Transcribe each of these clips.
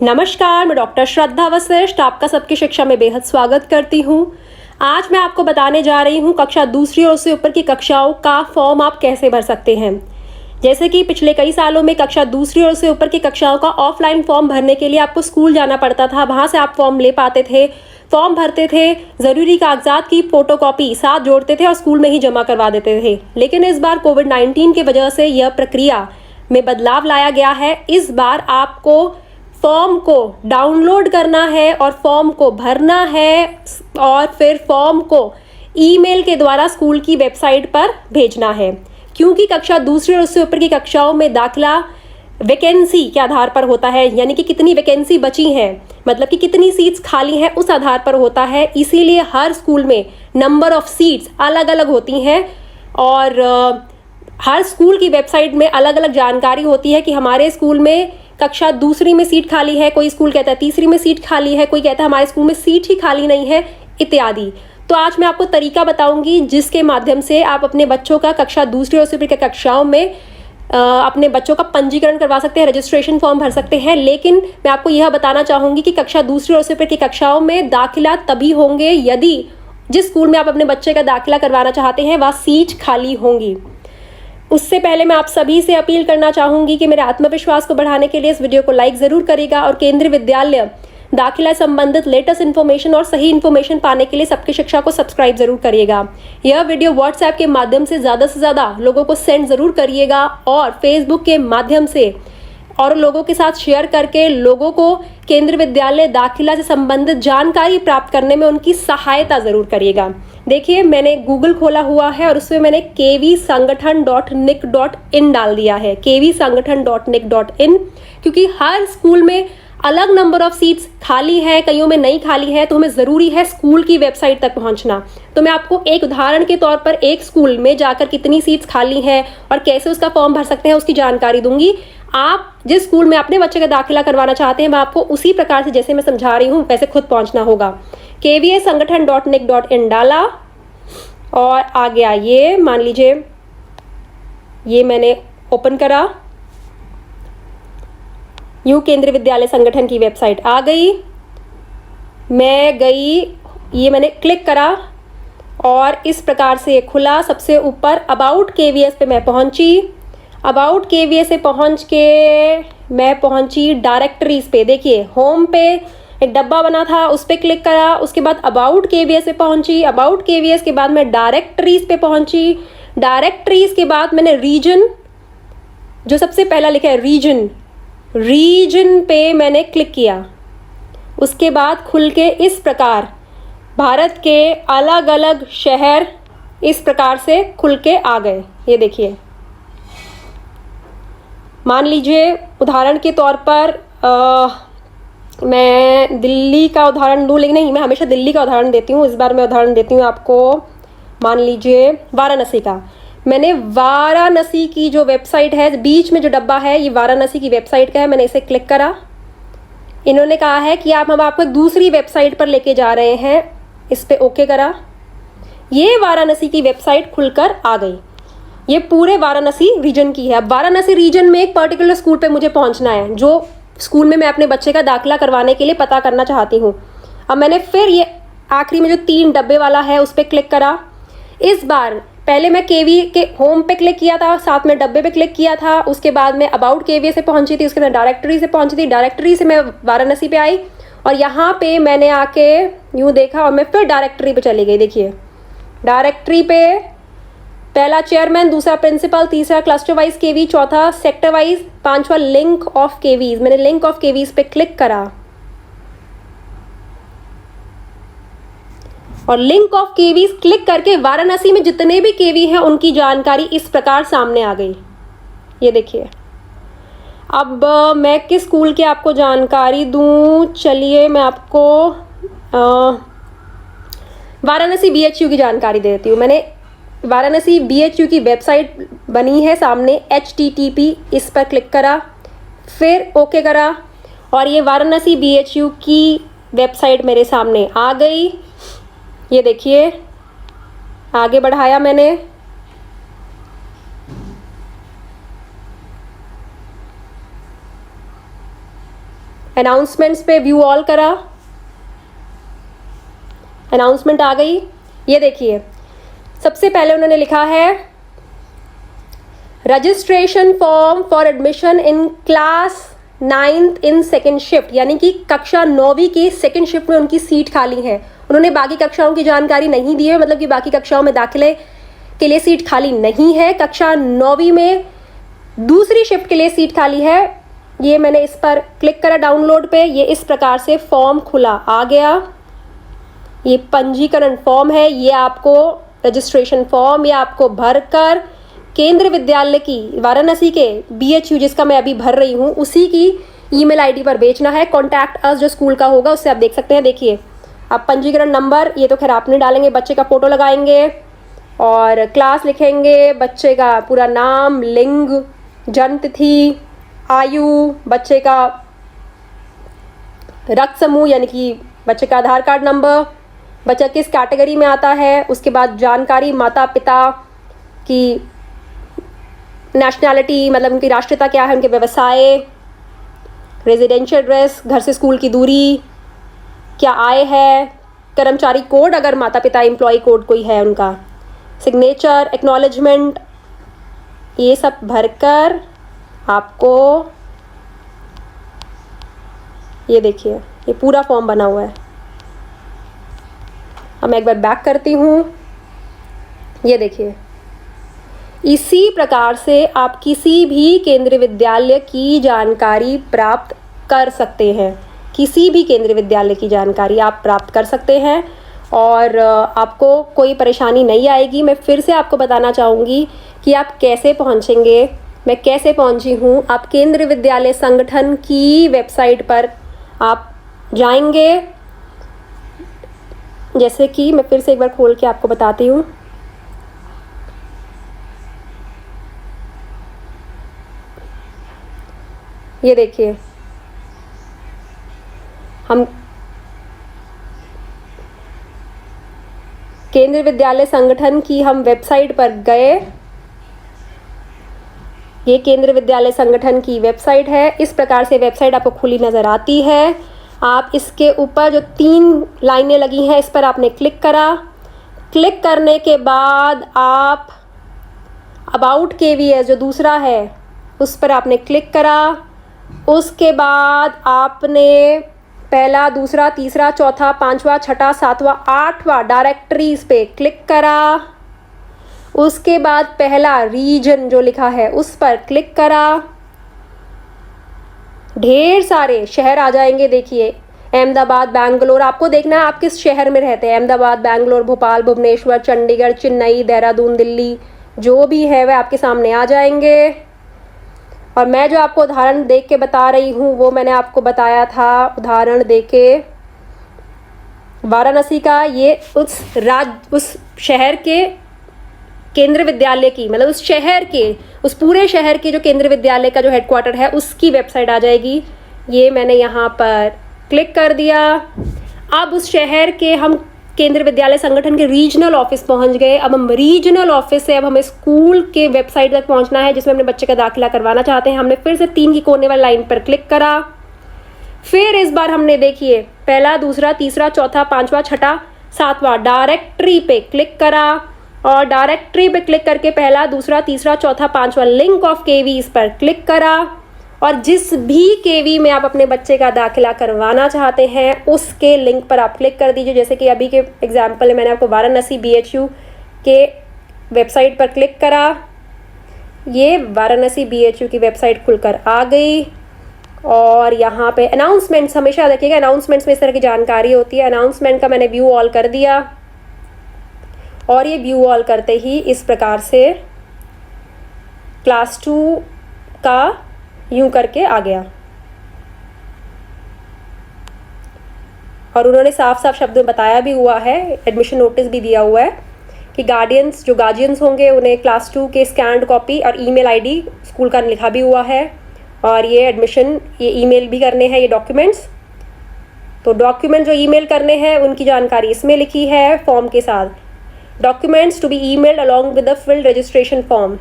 नमस्कार, मैं डॉक्टर श्रद्धा वशिष्ठ आपका सबकी शिक्षा में बेहद स्वागत करती हूँ। आज मैं आपको बताने जा रही हूँ कक्षा दूसरी और उससे ऊपर की कक्षाओं का फॉर्म आप कैसे भर सकते हैं। जैसे कि पिछले कई सालों में कक्षा दूसरी और उससे ऊपर की कक्षाओं का ऑफलाइन फॉर्म भरने के लिए आपको स्कूल जाना पड़ता था, वहाँ से आप फॉर्म ले पाते थे, फॉर्म भरते थे, ज़रूरी कागजात की फोटोकॉपी साथ जोड़ते थे और स्कूल में ही जमा करवा देते थे। लेकिन इस बार कोविड-19 की वजह से यह प्रक्रिया में बदलाव लाया गया है। इस बार आपको फॉर्म को डाउनलोड करना है और फॉर्म को भरना है और फिर फॉर्म को ईमेल के द्वारा स्कूल की वेबसाइट पर भेजना है। क्योंकि कक्षा दूसरी और उससे ऊपर की कक्षाओं में दाखिला वैकेंसी के आधार पर होता है, यानी कि कितनी वैकेंसी बची हैं, मतलब कि कितनी सीट्स खाली हैं उस आधार पर होता है। इसीलिए हर स्कूल में नंबर ऑफ सीट्स अलग अलग होती हैं और हर स्कूल की वेबसाइट में अलग अलग जानकारी होती है कि हमारे स्कूल में कक्षा दूसरी में सीट खाली है, कोई स्कूल कहता है तीसरी में सीट खाली है, कोई कहता है हमारे स्कूल में सीट ही खाली नहीं है, इत्यादि। तो आज मैं आपको तरीका बताऊंगी जिसके माध्यम से आप अपने बच्चों का कक्षा दूसरी और तीसरी की कक्षाओं में अपने बच्चों का पंजीकरण करवा सकते हैं, रजिस्ट्रेशन फॉर्म भर सकते हैं। लेकिन मैं आपको यह बताना चाहूंगी कि कक्षा दूसरी और तीसरी की कक्षाओं में दाखिला तभी होंगे यदि जिस स्कूल में आप अपने बच्चे का दाखिला करवाना चाहते हैं वह सीट खाली होंगी। उससे पहले मैं आप सभी से अपील करना चाहूंगी कि मेरे आत्मविश्वास को बढ़ाने के लिए इस वीडियो को लाइक जरूर करिएगा और केंद्रीय विद्यालय दाखिला संबंधित लेटेस्ट इन्फॉर्मेशन और सही इन्फॉर्मेशन पाने के लिए सबकी शिक्षा को सब्सक्राइब जरूर करिएगा। यह वीडियो व्हाट्सएप के माध्यम से ज़्यादा लोगों को सेंड जरूर करिएगा और फेसबुक के माध्यम से और लोगों के साथ शेयर करके लोगों को केंद्रीय विद्यालय दाखिला से संबंधित जानकारी प्राप्त करने में उनकी सहायता जरूर करिएगा। देखिए, मैंने गूगल खोला हुआ है और उसमें मैंने kvsangathan.nic.in डाल दिया है, kvsangathan.nic.in, क्योंकि हर स्कूल में अलग नंबर ऑफ सीट्स खाली है, कईयों में नहीं खाली है, तो हमें ज़रूरी है स्कूल की वेबसाइट तक पहुंचना। तो मैं आपको एक उदाहरण के तौर पर एक स्कूल में जाकर कितनी सीट्स खाली हैं और कैसे उसका फॉर्म भर सकते हैं उसकी जानकारी दूंगी। आप जिस स्कूल में अपने बच्चे का दाखिला करवाना चाहते हैं मैं आपको उसी प्रकार से जैसे मैं समझा रही हूँ वैसे खुद पहुंचना होगा। kvsangathan.nic.in डाला और आ गया, ये मान लीजिए ये मैंने ओपन करा, यूं केंद्रीय विद्यालय संगठन की वेबसाइट आ गई। मैं गई, ये मैंने क्लिक करा और इस प्रकार से खुला। सबसे ऊपर अबाउट KVS पे मैं पहुंची। अबाउट KVS से पहुंच के मैं पहुंची डायरेक्टरीज पे। देखिए, होम पे एक डब्बा बना था, उस पर क्लिक करा, उसके बाद अबाउट KVS पे पहुंची। अबाउट KVS के बाद मैं डायरेक्टरीज पे पहुंची। डायरेक्टरीज के बाद मैंने रीजन, जो सबसे पहला लिखा है रीजन पे मैंने क्लिक किया। उसके बाद खुल के इस प्रकार भारत के अलग अलग शहर इस प्रकार से खुल के आ गए। ये देखिए, मान लीजिए उदाहरण के तौर पर मैं दिल्ली का उदाहरण दूँ, लेकिन नहीं, मैं हमेशा दिल्ली का उदाहरण देती हूँ। इस बार मैं उदाहरण देती हूँ आपको, मान लीजिए वाराणसी का। मैंने वाराणसी की जो वेबसाइट है, बीच में जो डब्बा है ये वाराणसी की वेबसाइट का है, मैंने इसे क्लिक करा। इन्होंने कहा है कि हम आपको एक दूसरी वेबसाइट पर लेके जा रहे हैं, इस पर ओके करा। ये वाराणसी की वेबसाइट खुलकर आ गई। ये पूरे वाराणसी रीजन की है। अब वाराणसी रीजन में एक पर्टिकुलर स्कूल पे मुझे पहुंचना है, जो स्कूल में मैं अपने बच्चे का दाखिला करवाने के लिए पता करना चाहती हूँ। अब मैंने फिर ये आखिरी में जो 3 डब्बे वाला है उस पर क्लिक करा। इस बार पहले मैं KV के होम पे क्लिक किया था, साथ में डब्बे पे क्लिक किया था, उसके बाद मैं अबाउट KVS से पहुंची थी, उसके बाद डायरेक्टरी से पहुंची थी, डायरेक्टरी से मैं वाराणसी पे आई और यहाँ पे मैंने आके यूँ देखा और मैं फिर डायरेक्टरी पे चली गई। देखिए, डायरेक्टरी पे पहला चेयरमैन, दूसरा प्रिंसिपल, तीसरा क्लस्टर वाइज KV, चौथा सेक्टर वाइज, 5वां लिंक ऑफ KVs। मैंने लिंक ऑफ KVs पे क्लिक करा और लिंक ऑफ KVs क्लिक करके वाराणसी में जितने भी KV हैं उनकी जानकारी इस प्रकार सामने आ गई। ये देखिए, अब मैं किस स्कूल की आपको जानकारी दूं, चलिए मैं आपको वाराणसी BHU की जानकारी दे देती हूँ। मैंने वाराणसी BHU की वेबसाइट बनी है सामने, HTTP, इस पर क्लिक करा, फिर ओके करा और ये वाराणसी BHU की वेबसाइट मेरे सामने आ गई। ये देखिए, आगे बढ़ाया मैंने, अनाउंसमेंट्स पे व्यू ऑल करा, अनाउंसमेंट आ गई। ये देखिए सबसे पहले उन्होंने लिखा है registration form for admission in class 9th in second shift, यानी कि कक्षा 9वीं की सेकेंड शिफ्ट में उनकी सीट खाली है। उन्होंने बाकी कक्षाओं की जानकारी नहीं दी है, मतलब कि बाकी कक्षाओं में दाखिले के लिए सीट खाली नहीं है। कक्षा 9वीं में दूसरी शिफ्ट के लिए सीट खाली है। ये मैंने इस पर क्लिक करा डाउनलोड पे, ये इस प्रकार से फॉर्म खुला आ गया। ये पंजीकरण फॉर्म है, ये आपको रजिस्ट्रेशन फॉर्म ये आपको भरकर केंद्र विद्यालय की वाराणसी के BHU जिसका मैं अभी भर रही हूँ उसी की ईमेल आईडी पर भेजना है। कॉन्टैक्ट अस जो स्कूल का होगा उससे आप देख सकते हैं। देखिए आप पंजीकरण नंबर ये तो खैर आप नहीं डालेंगे, बच्चे का फोटो लगाएंगे और क्लास लिखेंगे, बच्चे का पूरा नाम, लिंग, जन्म तिथि, आयु, बच्चे का रक्त समूह यानी कि बच्चे का आधार कार्ड नंबर, बच्चा किस कैटेगरी में आता है, उसके बाद जानकारी माता पिता की नेशनैलिटी मतलब उनकी राष्ट्रीयता क्या है, उनके व्यवसाय, रेजिडेंशियल एड्रेस, घर से स्कूल की दूरी, क्या आय है, कर्मचारी कोड अगर माता पिता एम्प्लॉय कोड कोई है उनका, सिग्नेचर, एक्नॉलेजमेंट, ये सब भरकर आपको ये देखिए ये पूरा फॉर्म बना हुआ है। अब मैं एक बार बैक करती हूँ। ये देखिए इसी प्रकार से आप किसी भी केंद्रीय विद्यालय की जानकारी प्राप्त कर सकते हैं। किसी भी केंद्रीय विद्यालय की जानकारी आप प्राप्त कर सकते हैं और आपको कोई परेशानी नहीं आएगी। मैं फिर से आपको बताना चाहूँगी कि आप कैसे पहुँचेंगे। मैं कैसे पहुँची हूँ, आप केंद्रीय विद्यालय संगठन की वेबसाइट पर आप जाएंगे। जैसे कि मैं फिर से एक बार खोल के आपको बताती हूँ। ये देखिए हम केंद्रीय विद्यालय संगठन की हम वेबसाइट पर गए। ये केंद्रीय विद्यालय संगठन की वेबसाइट है। इस प्रकार से वेबसाइट आपको खुली नज़र आती है। आप इसके ऊपर जो 3 लाइनें लगी हैं इस पर आपने क्लिक करा। क्लिक करने के बाद आप अबाउट KVS जो दूसरा है उस पर आपने क्लिक करा। उसके बाद आपने पहला, दूसरा, तीसरा, चौथा, पांचवा, छठा, सातवां, आठवां डायरेक्टरीज पे क्लिक करा। उसके बाद पहला रीजन जो लिखा है उस पर क्लिक करा। ढेर सारे शहर आ जाएंगे। देखिए अहमदाबाद, बैंगलोर, आपको देखना है आप किस शहर में रहते हैं। अहमदाबाद, बैंगलोर, भोपाल, भुवनेश्वर, चंडीगढ़, चेन्नई, देहरादून, दिल्ली, जो भी है वह आपके सामने आ जाएंगे। और मैं जो आपको उदाहरण देख के बता रही हूँ वो मैंने आपको बताया था उदाहरण दे के वाराणसी का। ये उस शहर के केंद्रीय विद्यालय की मतलब उस शहर के उस पूरे शहर के जो केंद्रीय विद्यालय का जो हेडक्वार्टर है उसकी वेबसाइट आ जाएगी। ये मैंने यहाँ पर क्लिक कर दिया। अब उस शहर के हम केंद्रीय विद्यालय संगठन के रीजनल ऑफिस पहुंच गए। अब हम रीजनल ऑफिस से अब हमें स्कूल के वेबसाइट तक पहुंचना है जिसमें अपने बच्चे का दाखिला करवाना चाहते हैं। हमने फिर से 3 की कोने वाली लाइन पर क्लिक करा। फिर इस बार हमने देखिए पहला, दूसरा, तीसरा, चौथा, पांचवा, छठा, सातवां डायरेक्टरी पे क्लिक करा और डायरेक्टरी पे क्लिक करके पहला, दूसरा, तीसरा, चौथा, पांचवा लिंक ऑफ KV इस पर क्लिक करा। और जिस भी KV में आप अपने बच्चे का दाखिला करवाना चाहते हैं उसके लिंक पर आप क्लिक कर दीजिए। जैसे कि अभी के एग्जाम्पल में मैंने आपको वाराणसी BHU के वेबसाइट पर क्लिक करा। ये वाराणसी BHU की वेबसाइट खुलकर आ गई और यहाँ पे अनाउंसमेंट्स, हमेशा देखिएगा अनाउंसमेंट्स में इस तरह की जानकारी होती है। अनाउंसमेंट का मैंने व्यू ऑल कर दिया और ये व्यू ऑल करते ही इस प्रकार से क्लास 2 का यूं करके आ गया। और उन्होंने साफ साफ शब्दों में बताया भी हुआ है, एडमिशन नोटिस भी दिया हुआ है कि गार्जियंस होंगे उन्हें क्लास 2 के स्कैन्ड कॉपी और ईमेल आईडी स्कूल का लिखा भी हुआ है। और ये एडमिशन ये ईमेल भी करने हैं ये डॉक्यूमेंट्स। तो डॉक्यूमेंट जो ईमेल करने हैं उनकी जानकारी इसमें लिखी है फॉर्म के साथ। Documents to be emailed along with the filled registration form.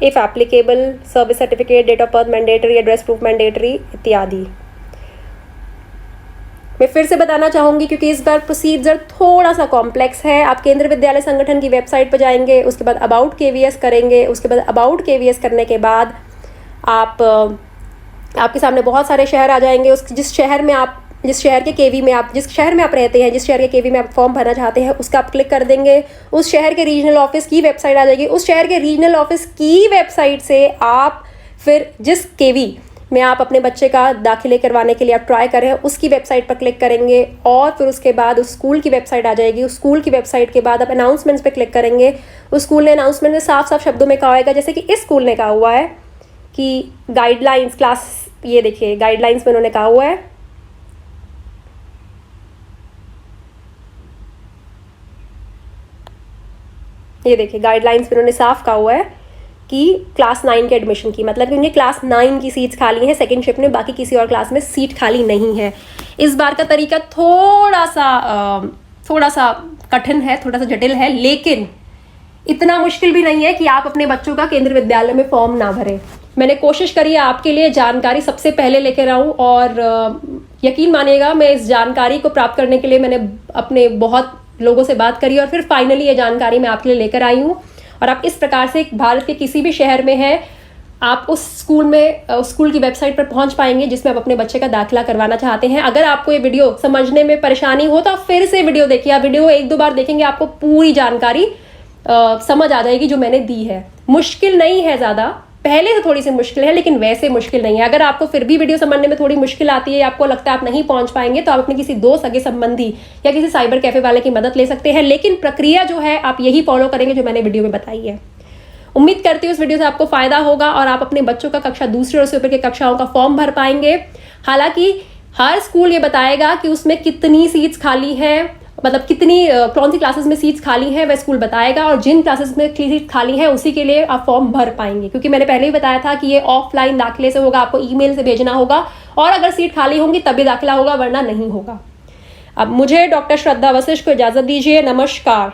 If applicable, service certificate, date of birth mandatory, address proof mandatory इत्यादि। मैं फिर से बताना चाहूँगी क्योंकि इस बार प्रोसीजर थोड़ा सा कॉम्प्लेक्स है। आप केंद्रीय विद्यालय संगठन की वेबसाइट पर जाएंगे, उसके बाद अबाउट केवीएस करेंगे, उसके बाद अबाउट केवीएस करने के बाद आपके सामने बहुत सारे शहर आ जाएंगे। जिस शहर में आप जिस शहर में आप रहते हैं, जिस शहर के केवी में आप फॉर्म भरना चाहते हैं, उसका आप क्लिक कर देंगे। उस शहर के रीजनल ऑफिस की वेबसाइट आ जाएगी। उस शहर के रीजनल ऑफिस की वेबसाइट से आप फिर जिस केवी में आप अपने बच्चे का दाखिले करवाने के लिए आप ट्राई कर रहे हैं, उसकी वेबसाइट पर क्लिक करेंगे और फिर उसके बाद उस स्कूल की वेबसाइट आ जाएगी। उस स्कूल की वेबसाइट के बाद आप अनाउंसमेंट्स पे क्लिक करेंगे। उस स्कूल ने अनाउंसमेंट में साफ साफ शब्दों में कहा होगा, जैसे कि इस स्कूल ने कहा हुआ है कि गाइडलाइंस क्लास, ये देखिए गाइडलाइंस में उन्होंने कहा हुआ है ये देखिए गाइडलाइंस में उन्होंने साफ कहा हुआ है कि क्लास 9 के एडमिशन की, मतलब कि उन्हें क्लास 9 की सीट्स खाली हैं सेकंड शिफ्ट में, बाकी किसी और क्लास में सीट खाली नहीं है। इस बार का तरीका थोड़ा सा कठिन है, थोड़ा सा जटिल है, लेकिन इतना मुश्किल भी नहीं है कि आप अपने बच्चों का केंद्रीय विद्यालय में फॉर्म ना भरें। मैंने कोशिश करी है आपके लिए जानकारी सबसे पहले लेकर आऊँ और यकीन मानिएगा मैं इस जानकारी को प्राप्त करने के लिए मैंने अपने बहुत लोगों से बात करी और फिर फाइनली ये जानकारी मैं आपके लिए लेकर आई हूँ। और आप इस प्रकार से भारत के किसी भी शहर में हैं, आप उस स्कूल की वेबसाइट पर पहुंच पाएंगे जिसमें आप अपने बच्चे का दाखिला करवाना चाहते हैं। अगर आपको ये वीडियो समझने में परेशानी हो तो आप फिर से वीडियो देखिए। आप वीडियो 1-2 बार देखेंगे, आपको पूरी जानकारी समझ आ जाएगी जो मैंने दी है। मुश्किल नहीं है ज़्यादा, पहले से थोड़ी सी मुश्किल है लेकिन वैसे मुश्किल नहीं है। अगर आपको फिर भी वीडियो समझने में थोड़ी मुश्किल आती है, आपको लगता है आप नहीं पहुंच पाएंगे, तो आप अपने किसी दोस्त, सगे संबंधी या किसी साइबर कैफे वाले की मदद ले सकते हैं। लेकिन प्रक्रिया जो है आप यही फॉलो करेंगे जो मैंने वीडियो में बताई है। उम्मीद करती हूँ इस वीडियो से आपको फायदा होगा और आप अपने बच्चों का कक्षा दूसरे और उससे ऊपर की कक्षाओं का फॉर्म भर पाएंगे। हालांकि हर स्कूल ये बताएगा कि उसमें कितनी सीट्स खाली हैं, मतलब कौन सी क्लासेस में सीट्स खाली हैं, वह स्कूल बताएगा और जिन क्लासेस में सीट खाली है उसी के लिए आप फॉर्म भर पाएंगे। क्योंकि मैंने पहले ही बताया था कि ये ऑफलाइन दाखिले से होगा, आपको ईमेल से भेजना होगा और अगर सीट खाली होंगी तभी दाखिला होगा, वरना नहीं होगा। अब मुझे डॉक्टर श्रद्धा वशिष्ठ को इजाजत दीजिए। नमस्कार।